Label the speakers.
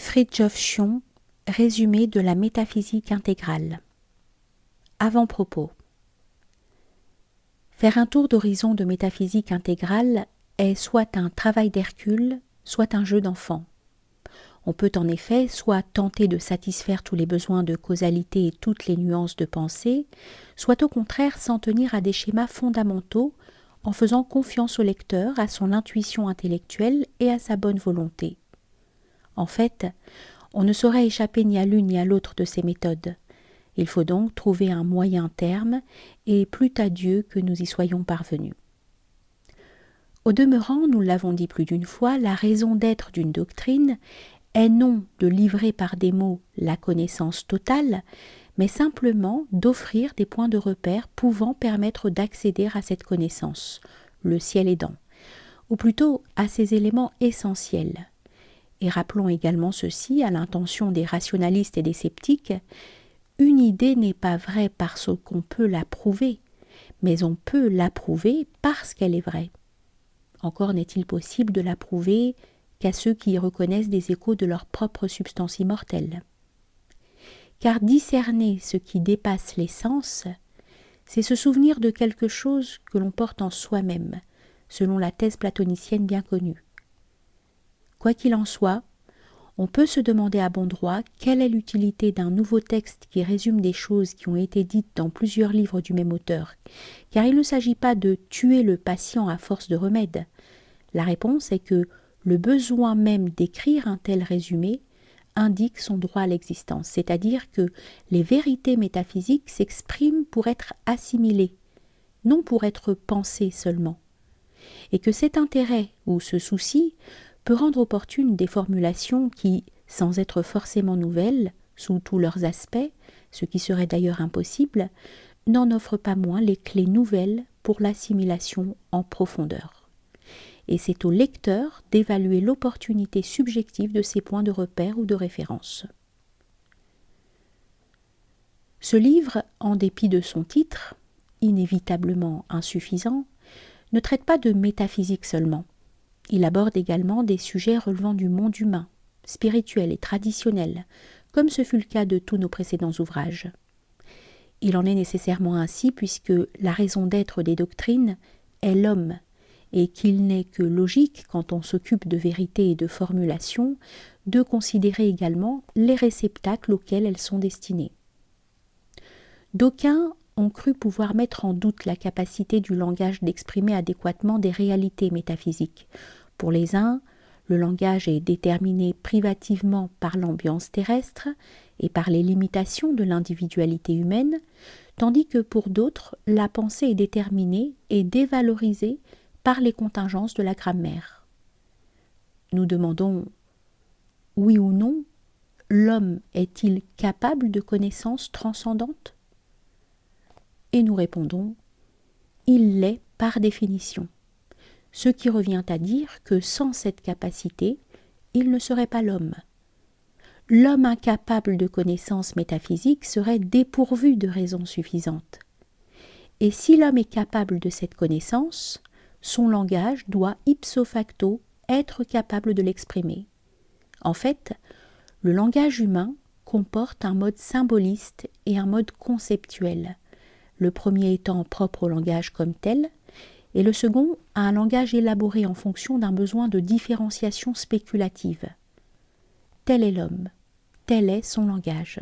Speaker 1: Fridtjof Schion, résumé de la métaphysique intégrale. Avant-propos. Faire un tour d'horizon de métaphysique intégrale est soit un travail d'Hercule, soit un jeu d'enfant. On peut en effet soit tenter de satisfaire tous les besoins de causalité et toutes les nuances de pensée, soit au contraire s'en tenir à des schémas fondamentaux en faisant confiance au lecteur, à son intuition intellectuelle et à sa bonne volonté. En fait, on ne saurait échapper ni à l'une ni à l'autre de ces méthodes. Il faut donc trouver un moyen terme, et plût à Dieu que nous y soyons parvenus. Au demeurant, nous l'avons dit plus d'une fois, la raison d'être d'une doctrine est non de livrer par des mots la connaissance totale, mais simplement d'offrir des points de repère pouvant permettre d'accéder à cette connaissance, le ciel aidant, ou plutôt à ces éléments essentiels. Et rappelons également ceci à l'intention des rationalistes et des sceptiques, une idée n'est pas vraie parce qu'on peut la prouver, mais on peut la prouver parce qu'elle est vraie. Encore n'est-il possible de la prouver qu'à ceux qui y reconnaissent des échos de leur propre substance immortelle. Car discerner ce qui dépasse les sens, c'est se souvenir de quelque chose que l'on porte en soi-même, selon la thèse platonicienne bien connue. Quoi qu'il en soit, on peut se demander à bon droit quelle est l'utilité d'un nouveau texte qui résume des choses qui ont été dites dans plusieurs livres du même auteur, car il ne s'agit pas de tuer le patient à force de remède. La réponse est que le besoin même d'écrire un tel résumé indique son droit à l'existence, c'est-à-dire que les vérités métaphysiques s'expriment pour être assimilées, non pour être pensées seulement, et que cet intérêt ou ce souci peut rendre opportunes des formulations qui, sans être forcément nouvelles, sous tous leurs aspects, ce qui serait d'ailleurs impossible, n'en offrent pas moins les clés nouvelles pour l'assimilation en profondeur. Et c'est au lecteur d'évaluer l'opportunité subjective de ces points de repère ou de référence. Ce livre, en dépit de son titre, inévitablement insuffisant, ne traite pas de métaphysique seulement. Il aborde également des sujets relevant du monde humain, spirituel et traditionnel, comme ce fut le cas de tous nos précédents ouvrages. Il en est nécessairement ainsi puisque la raison d'être des doctrines est l'homme, et qu'il n'est que logique, quand on s'occupe de vérité et de formulation, de considérer également les réceptacles auxquels elles sont destinées. D'aucuns ont cru pouvoir mettre en doute la capacité du langage d'exprimer adéquatement des réalités métaphysiques. Pour les uns, le langage est déterminé privativement par l'ambiance terrestre et par les limitations de l'individualité humaine, tandis que pour d'autres, la pensée est déterminée et dévalorisée par les contingences de la grammaire. Nous demandons, oui ou non, l'homme est-il capable de connaissances transcendantes ? Et nous répondons, il l'est par définition. Ce qui revient à dire que sans cette capacité, il ne serait pas l'homme. L'homme incapable de connaissances métaphysiques serait dépourvu de raison suffisante. Et si l'homme est capable de cette connaissance, son langage doit ipso facto être capable de l'exprimer. En fait, le langage humain comporte un mode symboliste et un mode conceptuel, le premier étant propre au langage comme tel, et le second a un langage élaboré en fonction d'un besoin de différenciation spéculative. Tel est l'homme, tel est son langage.